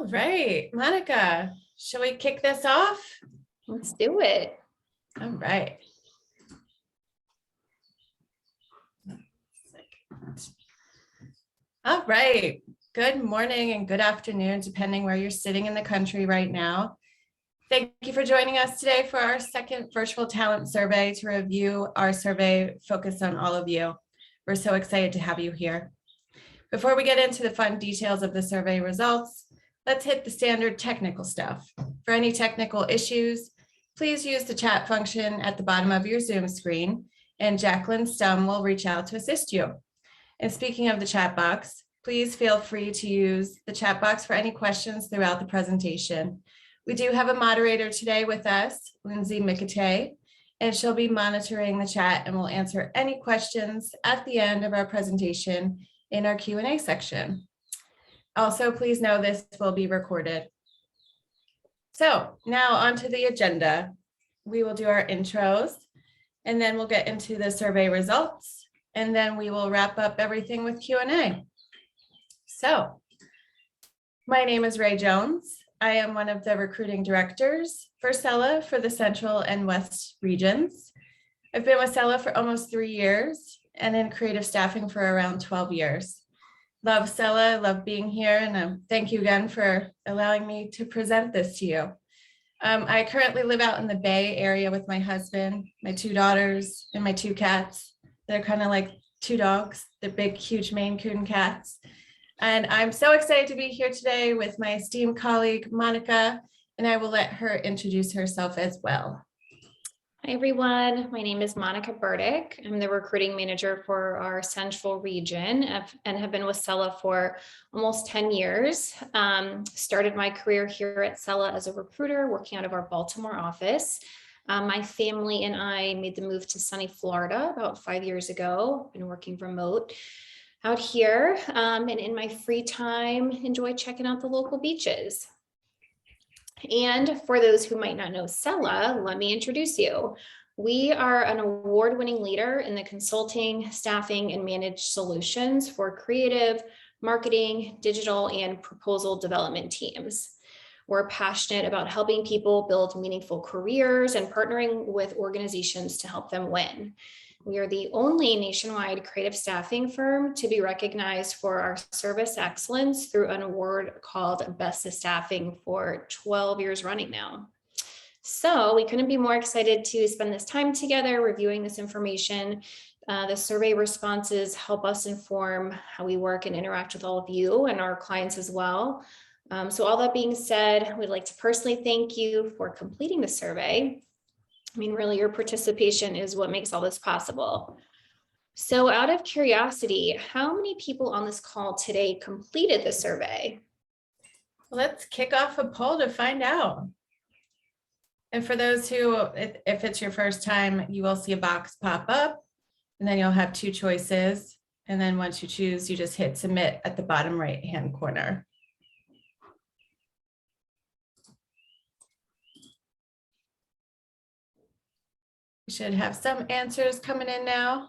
All right, Monica, shall we kick this off? Let's do it. All right. All right. Good morning and good afternoon, depending where you're sitting in the country right now. Thank you for joining us today for our second virtual talent survey to review our survey focused on all of you. We're so excited to have you here. Before we get into the fun details of the survey results, let's hit the standard technical stuff. For any technical issues, please use the chat function at the bottom of your Zoom screen, and Jacqueline Stum will reach out to assist you. And speaking of the chat box, please feel free to use the chat box for any questions throughout the presentation. We do have a moderator today with us, Lindsay Mikate, and she'll be monitoring the chat and will answer any questions at the end of our presentation in our Q&A section. Also, please know this will be recorded. So now onto the agenda. We will do our intros, and then we'll get into the survey results, and then we will wrap up everything with Q&A. So my name is Ray Jones. I am one of the recruiting directors for Sella for the Central and West regions. I've been with Sella for almost 3 years and in creative staffing for around 12 years. Love Sella, love being here, and thank you again for allowing me to present this to you. I currently live out in the Bay Area with my husband, my 2 daughters, and my 2 cats. They're kind of like 2 dogs. They're big, huge Maine Coon cats. And I'm so excited to be here today with my esteemed colleague, Monica, and I will let her introduce herself as well. Hi, everyone. My name is Monica Burdick. I'm the recruiting manager for our Central region and have been with Sella for almost 10 years. Started my career here at Sella as a recruiter, working out of our Baltimore office. My family and I made the move to sunny Florida about 5 years ago. Been working remote out here, and in my free time, enjoy checking out the local beaches. And for those who might not know Sella, let me introduce you. We are an award-winning leader in the consulting, staffing, and managed solutions for creative, marketing, digital, and proposal development teams. We're passionate about helping people build meaningful careers and partnering with organizations to help them win. We are the only nationwide creative staffing firm to be recognized for our service excellence through an award called Best of Staffing for 12 years running now. So we couldn't be more excited to spend this time together reviewing this information. The survey responses help us inform how we work and interact with all of you and our clients as well. So all that being said, we'd like to personally thank you for completing the survey. I mean, really, your participation is what makes all this possible. So out of curiosity, how many people on this call today completed the survey? Let's kick off a poll to find out. And for those who, if it's your first time, you will see a box pop up, and then you'll have 2 choices. And then once you choose, you just hit submit at the bottom right-hand corner. We should have some answers coming in now.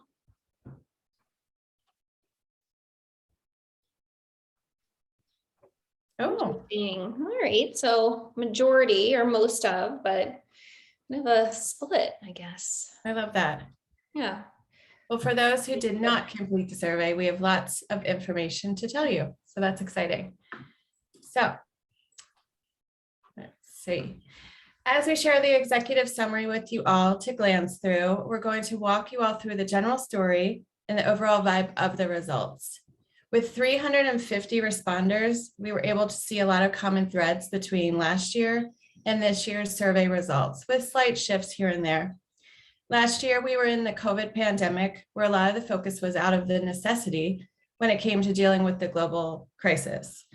Oh, All right, so majority or most of, but kind of a split, I guess. I love that. Yeah. Well, for those who did not complete the survey, we have lots of information to tell you. So that's exciting. So let's see. As we share the executive summary with you all to glance through, we're going to walk you all through the general story and the overall vibe of the results. With 350 responders, we were able to see a lot of common threads between last year and this year's survey results, with slight shifts here and there. Last year, we were in the COVID pandemic, where a lot of the focus was out of the necessity when it came to dealing with the global crisis.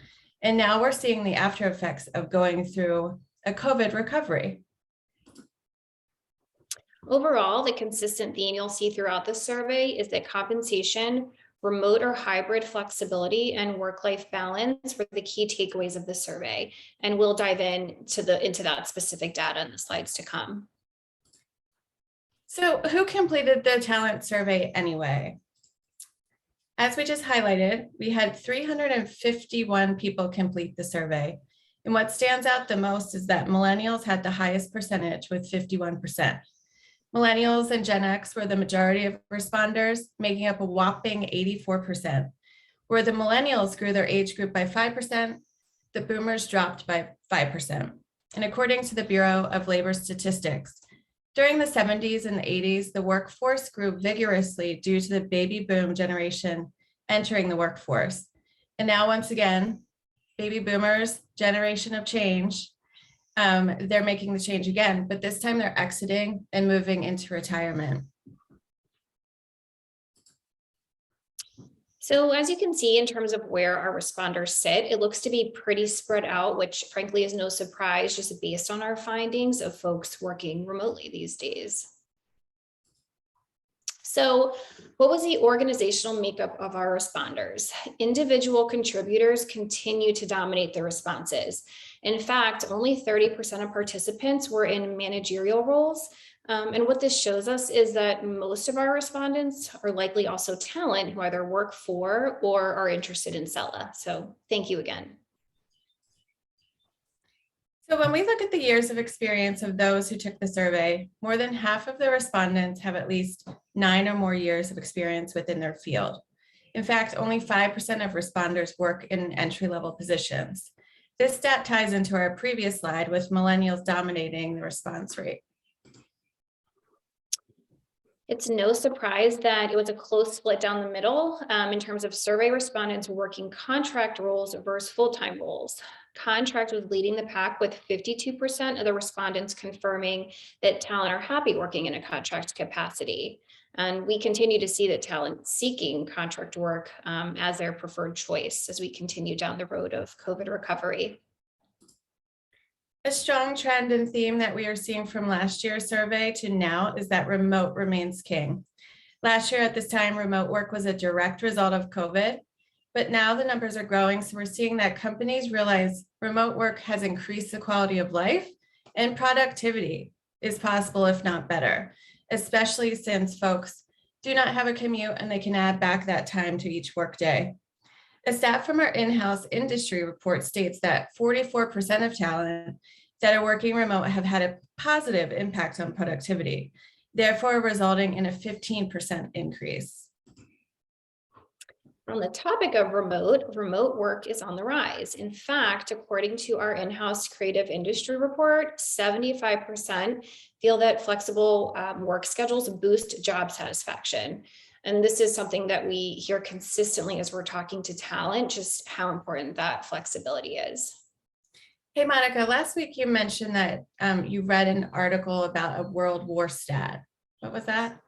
And now we're seeing the after effects of going through a COVID recovery. Overall, the consistent theme you'll see throughout the survey is that compensation, remote or hybrid flexibility, and work-life balance were the key takeaways of the survey. And we'll dive into that specific data in the slides to come. So who completed the talent survey anyway? As we just highlighted, we had 351 people complete the survey, And what stands out the most is that millennials had the highest percentage with 51%. Millennials and Gen X were the majority of responders, making up a whopping 84%. Where the millennials grew their age group by 5%, the boomers dropped by 5%. And according to the Bureau of Labor Statistics, during the 70s and the 80s, the workforce grew vigorously due to the baby boom generation entering the workforce. And now, once again, baby boomers, generation of change, they're making the change again, but this time they're exiting and moving into retirement. So as you can see, in terms of where our responders sit, it looks to be pretty spread out, which frankly is no surprise, just based on our findings of folks working remotely these days. So what was the organizational makeup of our responders? Individual contributors continue to dominate the responses. In fact, only 30% of participants were in managerial roles. And what this shows us is that most of our respondents are likely also talent who either work for or are interested in SELA. So thank you again. So when we look at the years of experience of those who took the survey, more than half of the respondents have at least 9 or more years of experience within their field. In fact, only 5% of responders work in entry-level positions. This stat ties into our previous slide with millennials dominating the response rate. It's no surprise that it was a close split down the middle in terms of survey respondents working contract roles versus full-time roles. Contract was leading the pack with 52% of the respondents confirming that talent are happy working in a contract capacity. And we continue to see that talent seeking contract work as their preferred choice as we continue down the road of COVID recovery. A strong trend and theme that we are seeing from last year's survey to now is that remote remains king. Last year at this time, remote work was a direct result of COVID, but now the numbers are growing. So we're seeing that companies realize remote work has increased the quality of life and productivity is possible, if not better, especially since folks do not have a commute and they can add back that time to each workday. A stat from our in-house industry report states that 44% of talent that are working remote have had a positive impact on productivity, therefore resulting in a 15% increase. On the topic of remote work is on the rise. In fact, according to our in-house creative industry report, 75% feel that flexible work schedules boost job satisfaction. And this is something that we hear consistently as we're talking to talent, just how important that flexibility is. Hey, Monica, last week you mentioned that you read an article about a World War stat. What was that?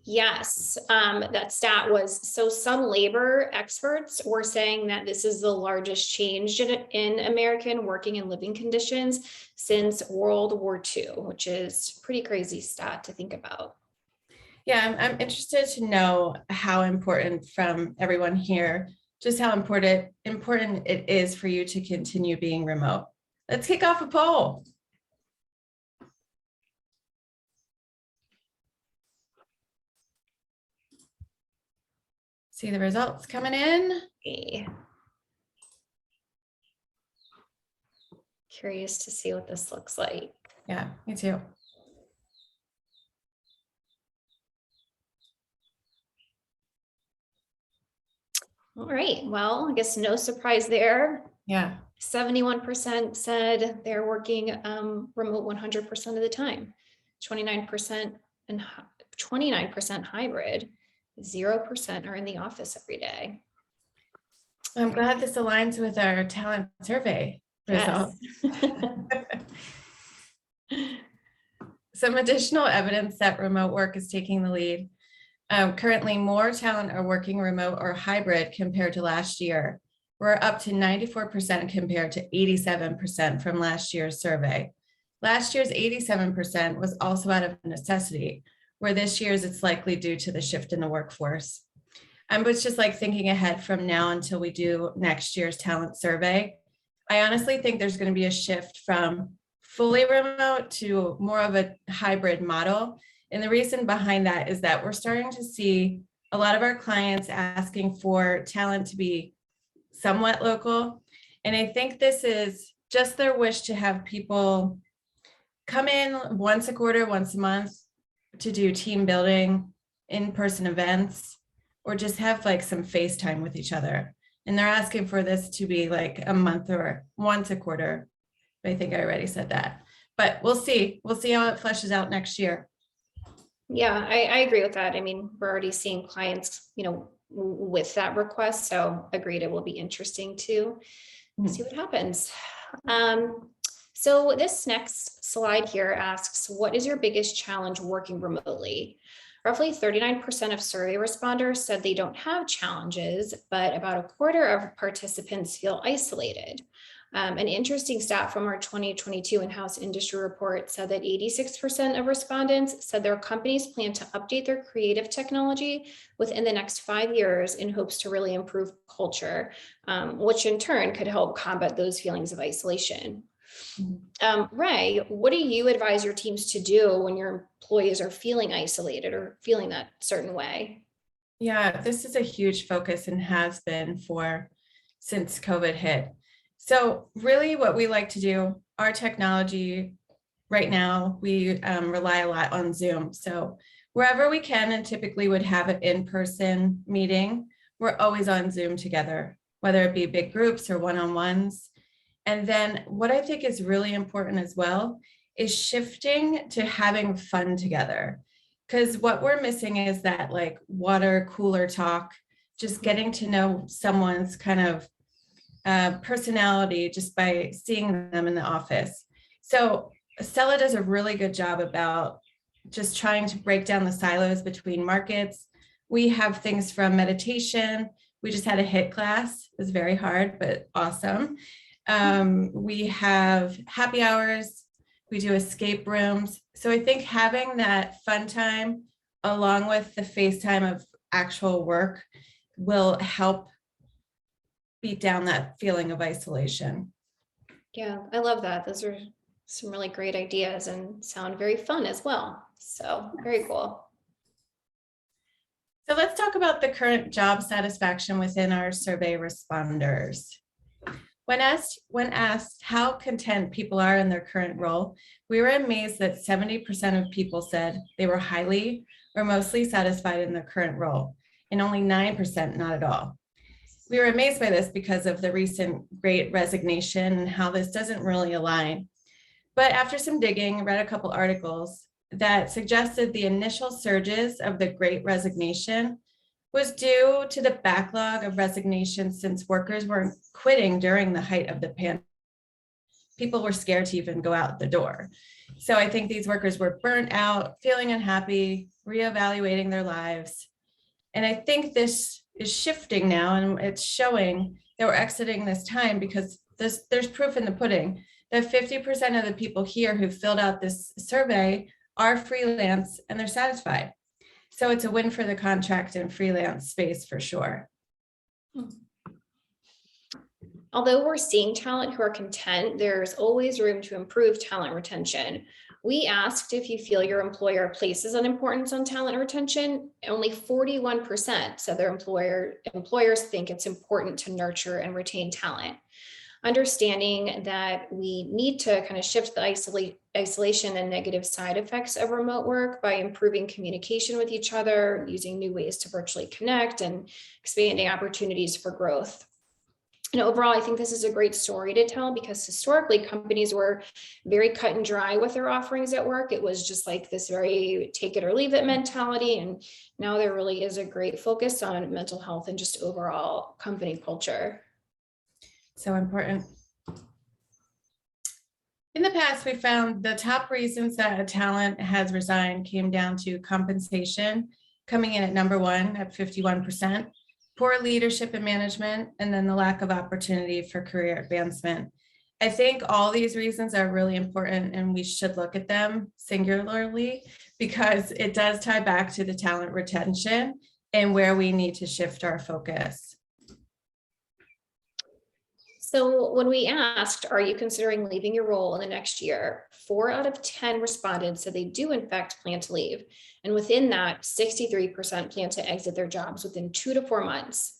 Yes, that stat was, so some labor experts were saying that this is the largest change in American working and living conditions since World War II, which is a pretty crazy stat to think about. Yeah, I'm interested to know how important from everyone here, just how important it is for you to continue being remote. Let's kick off a poll. See the results coming in. Okay. Curious to see what this looks like. Yeah, me too. All right, well, I guess no surprise there. Yeah. 71% said they're working remote 100% of the time. 29% and 29% hybrid. 0% are in the office every day. I'm glad this aligns with our talent survey results. Yes. Some additional evidence that remote work is taking the lead. Currently, more talent are working remote or hybrid compared to last year. We're up to 94% compared to 87% from last year's survey. Last year's 87% was also out of necessity, where this year's it's likely due to the shift in the workforce. I was just like thinking ahead from now until we do next year's talent survey. I honestly think there's going to be a shift from fully remote to more of a hybrid model. And the reason behind that is that we're starting to see a lot of our clients asking for talent to be somewhat local. And I think this is just their wish to have people come in once a quarter, once a month to do team building, in-person events, or just have like some FaceTime with each other. And they're asking for this to be like a month or once a quarter. I think I already said that, but we'll see. We'll see how it fleshes out next year. Yeah, I agree with that. I mean, we're already seeing clients, with that request. So agreed, it will be interesting to see what happens. So this next slide here asks, what is your biggest challenge working remotely? Roughly 39% of survey responders said they don't have challenges, but about a quarter of participants feel isolated. An interesting stat from our 2022 in-house industry report said that 86% of respondents said their companies plan to update their creative technology within the next 5 years in hopes to really improve culture, which in turn could help combat those feelings of isolation. Ray, what do you advise your teams to do when your employees are feeling isolated or feeling that certain way? Yeah, this is a huge focus and has been since COVID hit. So really what we like to do, our technology right now, we rely a lot on Zoom. So wherever we can and typically would have an in-person meeting, we're always on Zoom together, whether it be big groups or one-on-ones. And then what I think is really important as well is shifting to having fun together. Because what we're missing is that like water cooler talk, just getting to know someone's kind of personality just by seeing them in the office. So Stella does a really good job about just trying to break down the silos between markets. We have things from meditation. We just had a HIIT class. It was very hard, but awesome. We have happy hours. We do escape rooms. So I think having that fun time along with the FaceTime of actual work will help beat down that feeling of isolation. Yeah, I love that. Those are some really great ideas and sound very fun as well. So very cool. So let's talk about the current job satisfaction within our survey responders. When asked how content people are in their current role, we were amazed that 70% of people said they were highly or mostly satisfied in their current role, and only 9% not at all. We were amazed by this because of the recent Great Resignation and how this doesn't really align. But after some digging, I read a couple articles that suggested the initial surges of the Great Resignation was due to the backlog of resignations since workers weren't quitting during the height of the pandemic. People were scared to even go out the door. So I think these workers were burnt out, feeling unhappy, reevaluating their lives. And I think this is shifting now, and it's showing that we're exiting this time because there's proof in the pudding that 50% of the people here who filled out this survey are freelance and they're satisfied. So it's a win for the contract and freelance space for sure. Although we're seeing talent who are content, there's always room to improve talent retention. We asked if you feel your employer places an importance on talent retention. Only 41% said their employers think it's important to nurture and retain talent. Understanding that we need to kind of shift the isolation and negative side effects of remote work by improving communication with each other, using new ways to virtually connect, and expanding opportunities for growth. And overall, I think this is a great story to tell because historically companies were very cut and dry with their offerings at work. It was just like this very take it or leave it mentality. And now there really is a great focus on mental health and just overall company culture. So important. In the past, we found the top reasons that a talent has resigned came down to compensation, coming in at number one at 51%, poor leadership and management, and then the lack of opportunity for career advancement. I think all these reasons are really important and we should look at them singularly because it does tie back to the talent retention and where we need to shift our focus. So when we asked, are you considering leaving your role in the next year? 4 out of 10 respondents said they do in fact plan to leave. And within that, 63% plan to exit their jobs within 2 to 4 months.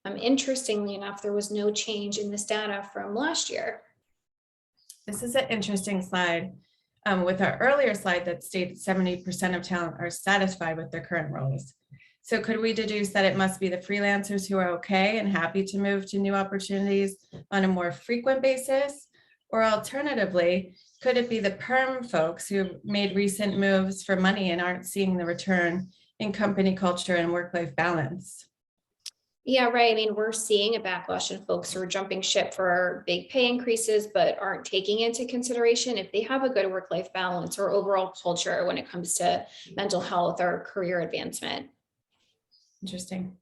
Interestingly enough, there was no change in this data from last year. This is an interesting slide with our earlier slide that stated 70% of talent are satisfied with their current roles. So could we deduce that it must be the freelancers who are okay and happy to move to new opportunities on a more frequent basis? Or alternatively, could it be the perm folks who made recent moves for money and aren't seeing the return in company culture and work-life balance? Yeah, right. I mean, we're seeing a backlash in folks who are jumping ship for big pay increases, but aren't taking into consideration if they have a good work-life balance or overall culture when it comes to mental health or career advancement. Interesting.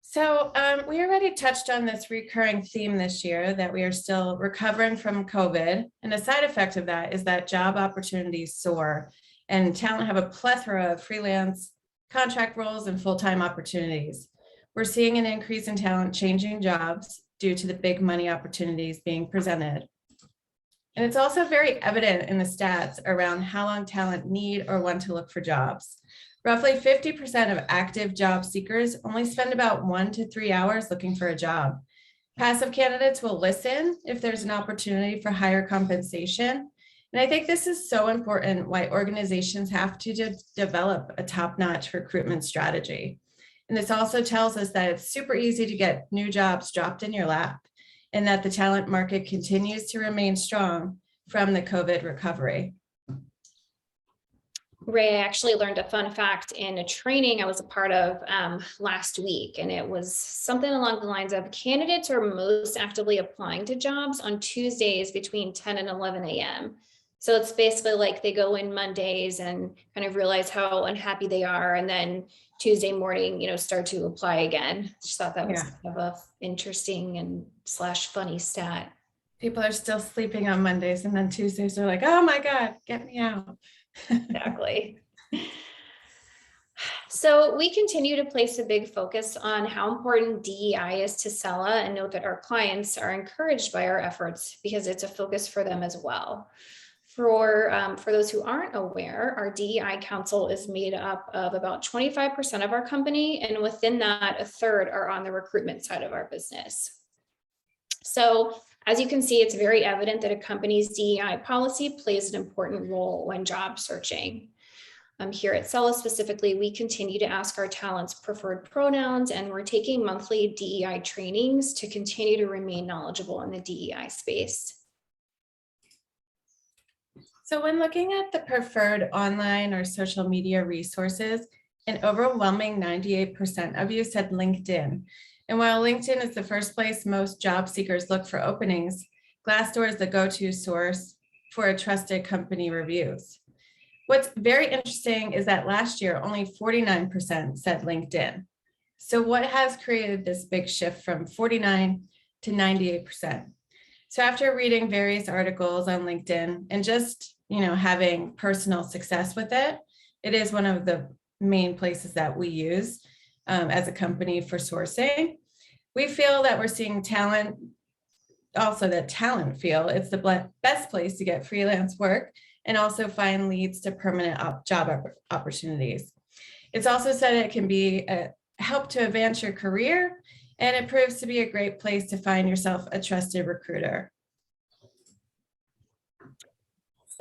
So we already touched on this recurring theme this year that we are still recovering from COVID. And a side effect of that is that job opportunities soar and talent have a plethora of freelance contract roles and full-time opportunities. We're seeing an increase in talent changing jobs due to the big money opportunities being presented. And it's also very evident in the stats around how long talent need or want to look for jobs. Roughly 50% of active job seekers only spend about 1 to 3 hours looking for a job. Passive candidates will listen if there's an opportunity for higher compensation. And I think this is so important why organizations have to develop a top-notch recruitment strategy. And this also tells us that it's super easy to get new jobs dropped in your lap and that the talent market continues to remain strong from the COVID recovery. Ray, I actually learned a fun fact in a training I was a part of last week, and it was something along the lines of candidates are most actively applying to jobs on Tuesdays between 10 and 11 a.m. So it's basically like they go in Mondays and kind of realize how unhappy they are, and then Tuesday morning, start to apply again. Just thought that was kind of a interesting and / funny stat. People are still sleeping on Mondays, and then Tuesdays are like, oh my God, get me out. Exactly. So we continue to place a big focus on how important DEI is to Sella, and note that our clients are encouraged by our efforts because it's a focus for them as well. For those who aren't aware, our DEI council is made up of about 25% of our company, and within that, a third are on the recruitment side of our business. So as you can see, it's very evident that a company's DEI policy plays an important role when job searching. Here at Sella specifically, we continue to ask our talents preferred pronouns, and we're taking monthly DEI trainings to continue to remain knowledgeable in the DEI space. So when looking at the preferred online or social media resources, an overwhelming 98% of you said LinkedIn. And while LinkedIn is the first place most job seekers look for openings, Glassdoor is the go-to source for a trusted company reviews. What's very interesting is that last year, only 49% said LinkedIn. So what has created this big shift from 49 to 98%? So after reading various articles on LinkedIn and just, having personal success with it, it is one of the main places that we use as a company for sourcing. We feel that we're seeing talent, also that talent feel it's the best place to get freelance work and also find leads to permanent job opportunities. It's also said it can be a help to advance your career, and it proves to be a great place to find yourself a trusted recruiter.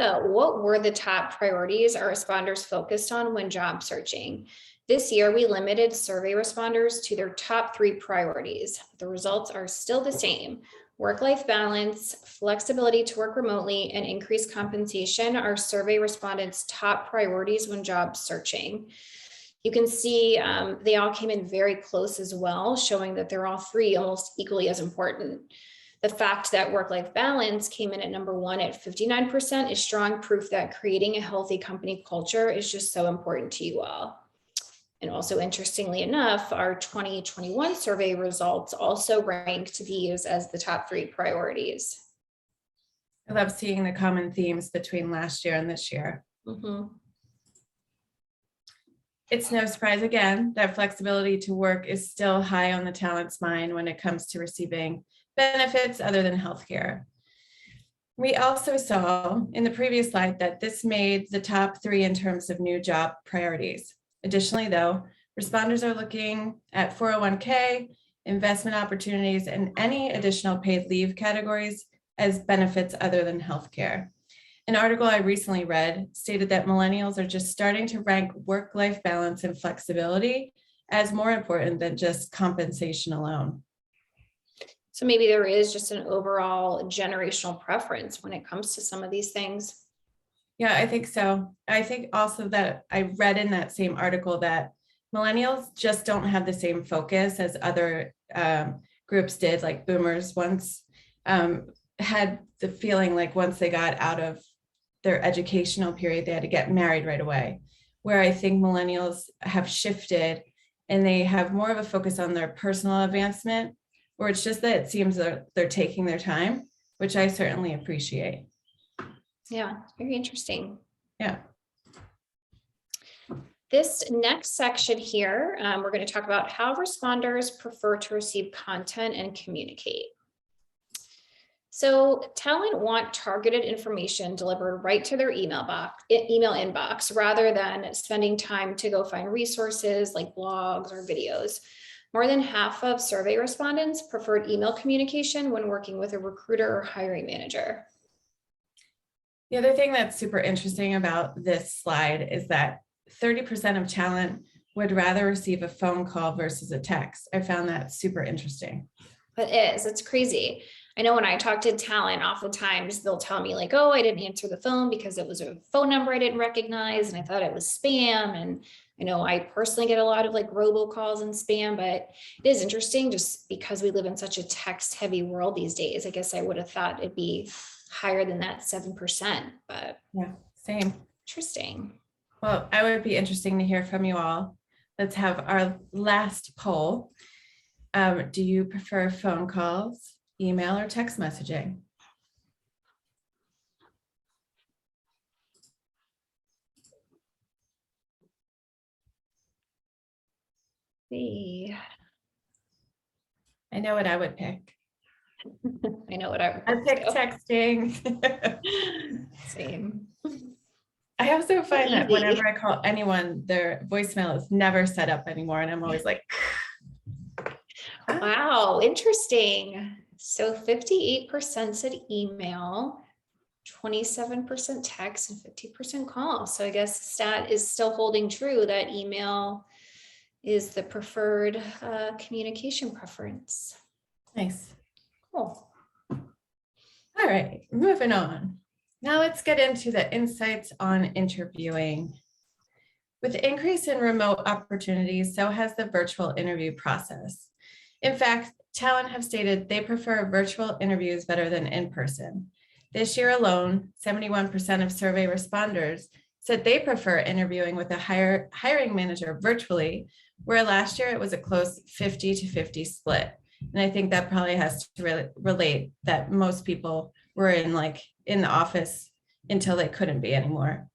So what were the top priorities our responders focused on when job searching? This year, we limited survey responders to their top 3 priorities. The results are still the same. Work-life balance, flexibility to work remotely, and increased compensation are survey respondents' top priorities when job searching. You can see they all came in very close as well, showing that they're all 3 almost equally as important. The fact that work-life balance came in at number 1 at 59% is strong proof that creating a healthy company culture is just so important to you all. And also, interestingly enough, our 2021 survey results also ranked these as the top 3 priorities. I love seeing the common themes between last year and this year. Mm-hmm. It's no surprise again that flexibility to work is still high on the talent's mind when it comes to receiving benefits other than healthcare. We also saw in the previous slide that this made the top 3 in terms of new job priorities. Additionally, though, responders are looking at 401k investment opportunities, and any additional paid leave categories as benefits other than healthcare. An article I recently read stated that millennials are just starting to rank work-life balance and flexibility as more important than just compensation alone. So maybe there is just an overall generational preference when it comes to some of these things. Yeah, I think so. I think also that I read in that same article that millennials just don't have the same focus as other groups did, like boomers once had the feeling like once they got out of their educational period, they had to get married right away. Where I think millennials have shifted and they have more of a focus on their personal advancement, or it's just that it seems they're taking their time, which I certainly appreciate. Yeah, very interesting. Yeah. This next section here, we're going to talk about how responders prefer to receive content and communicate. So talent want targeted information delivered right to their email inbox, rather than spending time to go find resources like blogs or videos. More than half of survey respondents preferred email communication when working with a recruiter or hiring manager. The other thing that's super interesting about this slide is that 30% of talent would rather receive a phone call versus a text. I found that super interesting. It is, it's crazy. I know when I talk to talent, oftentimes they'll tell me like, oh, I didn't answer the phone because it was a phone number I didn't recognize and I thought it was spam. And I know I personally get a lot of like robocalls and spam, but it is interesting just because we live in such a text heavy world these days. I guess I would have thought it'd be higher than that 7%, but yeah, same. Interesting. Well, I would be interesting to hear from you all. Let's have our last poll. Do you prefer phone calls, email, or text messaging? I know what I would pick. I know what I would pick. Texting. Same. I also find that whenever I call anyone, their voicemail is never set up anymore. And I'm always like, wow, interesting. So 58% said email, 27% text, and 50% call. So I guess stat is still holding true that email is the preferred communication preference. Nice. Cool. All right, moving on. Now let's get into the insights on interviewing. With the increase in remote opportunities, so has the virtual interview process. In fact, talent have stated they prefer virtual interviews better than in-person. This year alone, 71% of survey responders said they prefer interviewing with a hiring manager virtually, where last year it was a close 50-50 split. And I think that probably has to relate that most people were in the office until they couldn't be anymore.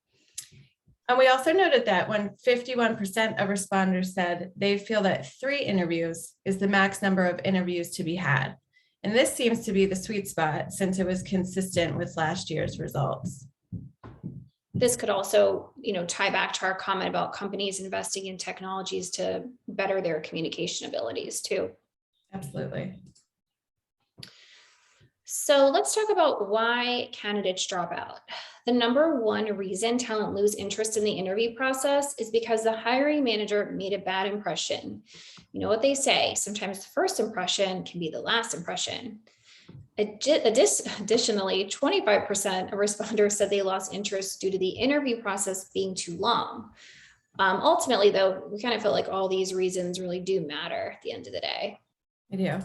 And we also noted that when 51% of responders said they feel that 3 interviews is the max number of interviews to be had. And this seems to be the sweet spot since it was consistent with last year's results. This could also, tie back to our comment about companies investing in technologies to better their communication abilities too. Absolutely. So let's talk about why candidates drop out. The number one reason talent lose interest in the interview process is because the hiring manager made a bad impression. You know what they say, sometimes the first impression can be the last impression. Additionally, 25% of responders said they lost interest due to the interview process being too long. Ultimately, though, we kind of feel like all these reasons really do matter at the end of the day. I do.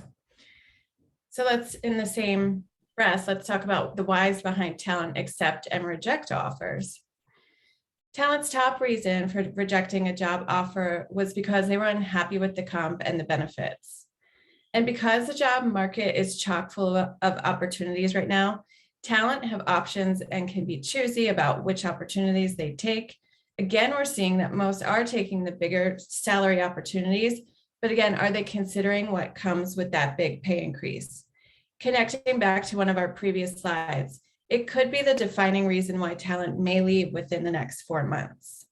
So let's, in the same breath, let's talk about the whys behind talent accept and reject offers. Talent's top reason for rejecting a job offer was because they were unhappy with the comp and the benefits. And because the job market is chock full of opportunities right now, talent have options and can be choosy about which opportunities they take. Again, we're seeing that most are taking the bigger salary opportunities, but again, are they considering what comes with that big pay increase? Connecting back to one of our previous slides, it could be the defining reason why talent may leave within the next 4 months.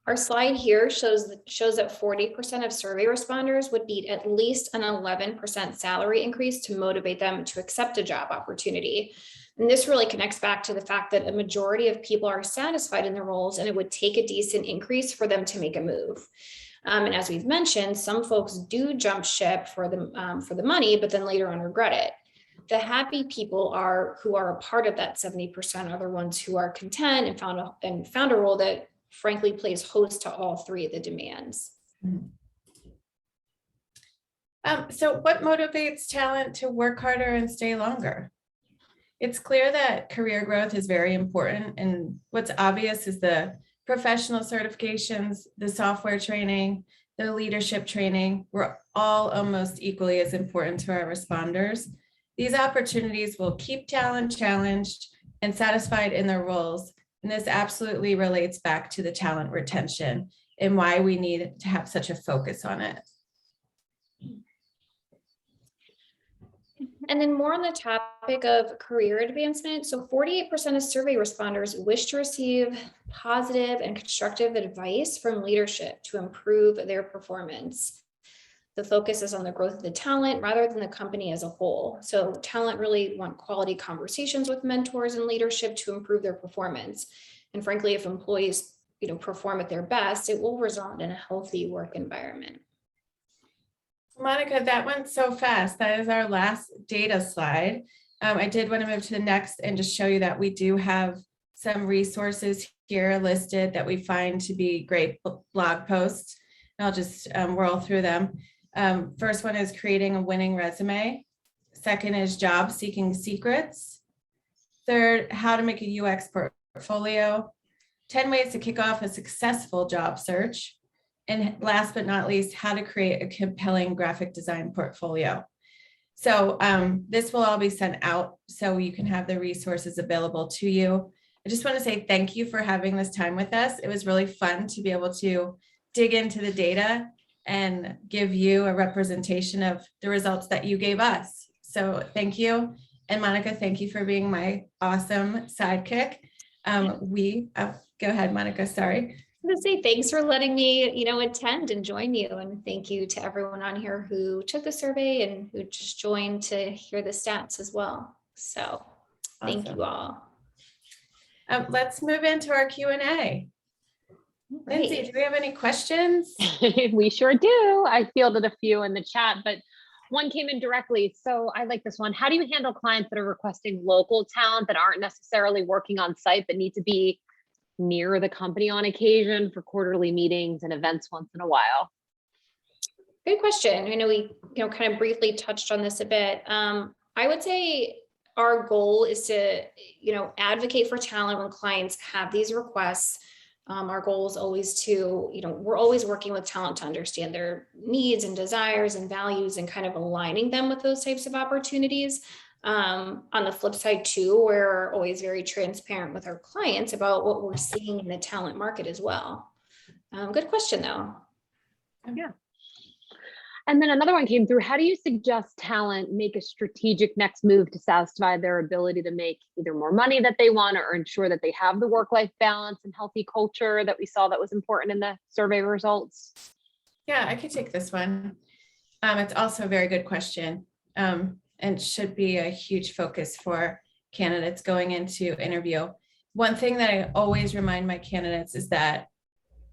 Our slide here shows that 40% of survey responders would need at least an 11% salary increase to motivate them to accept a job opportunity. And this really connects back to the fact that a majority of people are satisfied in their roles, and it would take a decent increase for them to make a move. And as we've mentioned, some folks do jump ship for the money, but then later on regret it. The happy people who are a part of that 70% are the ones who are content and found a role that frankly plays host to all three of the demands. So what motivates talent to work harder and stay longer? It's clear that career growth is very important, and what's obvious is the professional certifications, the software training, the leadership training were all almost equally as important to our responders. These opportunities will keep talent challenged and satisfied in their roles. And this absolutely relates back to the talent retention and why we need to have such a focus on it. And then more on the topic of career advancement. So 48% of survey responders wish to receive positive and constructive advice from leadership to improve their performance. The focus is on the growth of the talent rather than the company as a whole. So talent really want quality conversations with mentors and leadership to improve their performance. And frankly, if employees, perform at their best, it will result in a healthy work environment. Monica, that went so fast. That is our last data slide. I did want to move to the next and just show you that we do have some resources here listed that we find to be great blog posts. And I'll just whirl through them. First one is creating a winning resume. Second is job seeking secrets. Third, how to make a UX portfolio. 10 ways to kick off a successful job search. And last but not least, how to create a compelling graphic design portfolio. So this will all be sent out so you can have the resources available to you. I just want to say thank you for having this time with us. It was really fun to be able to dig into the data and give you a representation of the results that you gave us. So thank you. And Monica, thank you for being my awesome sidekick. Go ahead, Monica, sorry. I'm going to say thanks for letting me, attend and join you. And thank you to everyone on here who took the survey and who just joined to hear the stats as well. So thank you all. Let's move into our Q&A. Lindsay, do we have any questions? We sure do. I fielded a few in the chat, but one came in directly. So I like this one. How do you handle clients that are requesting local talent that aren't necessarily working on site but need to be near the company on occasion for quarterly meetings and events once in a while? Good question. I know we kind of briefly touched on this a bit. I would say our goal is to advocate for talent when clients have these requests. Our goal is always to, we're always working with talent to understand their needs and desires and values and kind of aligning them with those types of opportunities. On the flip side too, we're always very transparent with our clients about what we're seeing in the talent market as well. Good question though. Yeah. And then another one came through. How do you suggest talent make a strategic next move to satisfy their ability to make either more money that they want or ensure that they have the work-life balance and healthy culture that we saw that was important in the survey results? Yeah, I could take this one. It's also a very good question. And should be a huge focus for candidates going into interview. One thing that I always remind my candidates is that,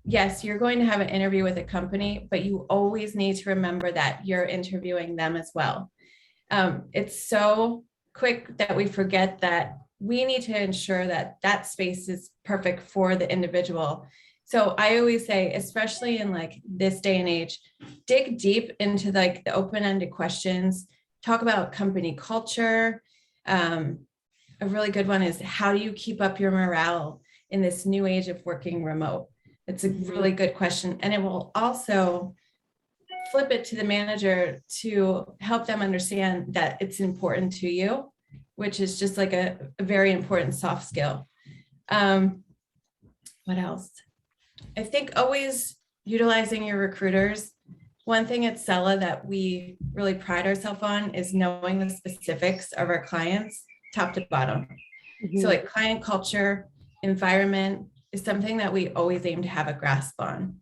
yes, you're going to have an interview with a company, but you always need to remember that you're interviewing them as well. It's so quick that we forget that we need to ensure that that space is perfect for the individual. So I always say, especially in like this day and age, dig deep into like the open-ended questions. Talk about company culture. A really good one is, how do you keep up your morale in this new age of working remote? It's a really good question. And it will also flip it to the manager to help them understand that it's important to you, which is just like a very important soft skill. What else? I think always utilizing your recruiters. One thing at Sella that we really pride ourselves on is knowing the specifics of our clients, top to bottom. So like client culture, environment, is something that we always aim to have a grasp on.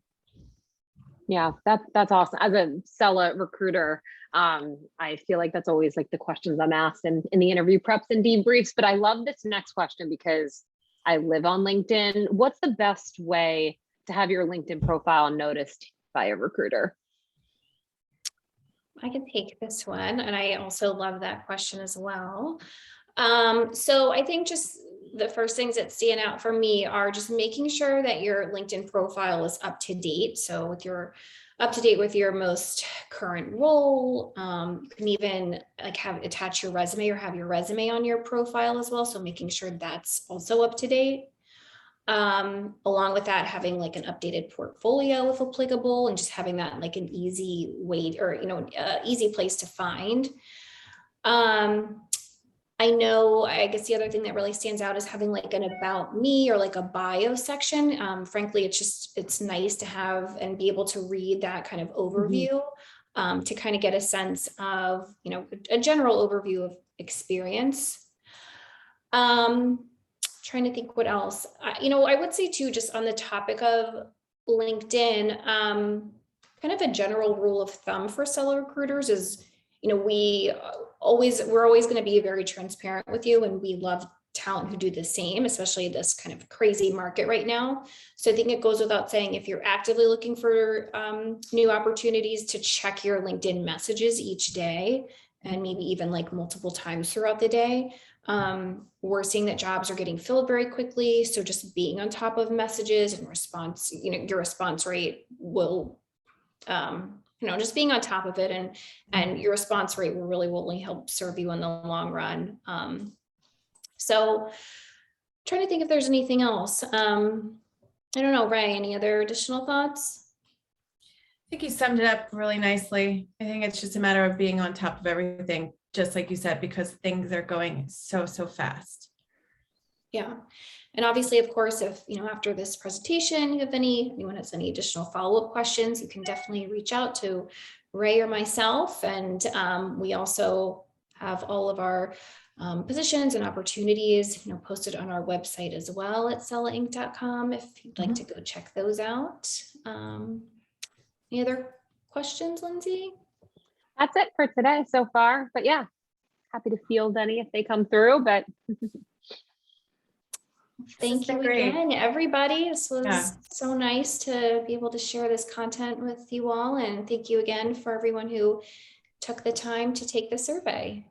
Yeah, that's awesome. As a seller recruiter, I feel like that's always like the questions I'm asked in the interview preps and debriefs. But I love this next question because I live on LinkedIn. What's the best way to have your LinkedIn profile noticed by a recruiter? I can take this one, and I also love that question as well. So I think just the first things that stand out for me are just making sure that your LinkedIn profile is up to date. So with your up to date with your most current role, you can even like attach your resume or have your resume on your profile as well. So making sure that's also up to date. Along with that, having like an updated portfolio if applicable, and just having that like an easy way or, easy place to find. I know, I guess the other thing that really stands out is having like an about me or like a bio section. Frankly, it's nice to have and be able to read that kind of overview, to kind of get a sense of, a general overview of experience. Trying to think what else, I would say too, just on the topic of LinkedIn, kind of a general rule of thumb for seller recruiters is, we're always going to be very transparent with you, and we love talent who do the same, especially this kind of crazy market right now. So I think it goes without saying, if you're actively looking for new opportunities, to check your LinkedIn messages each day, and maybe even like multiple times throughout the day. We're seeing that jobs are getting filled very quickly. So just being on top of messages and response, your response rate will, just being on top of it, and your response rate will only help serve you in the long run. So trying to think if there's anything else. I don't know, Ray, any other additional thoughts? I think you summed it up really nicely. I think it's just a matter of being on top of everything, just like you said, because things are going so fast. Yeah. And obviously, of course, if, after this presentation, anyone has any additional follow-up questions, you can definitely reach out to Ray or myself. And we also have all of our positions and opportunities, posted on our website as well at sellainc.com if you'd like to go check those out. Any other questions, Lindsay? That's it for today so far. But yeah, happy to field any if they come through. But thank you again, everybody. This was so nice to be able to share this content with you all. And thank you again for everyone who took the time to take the survey.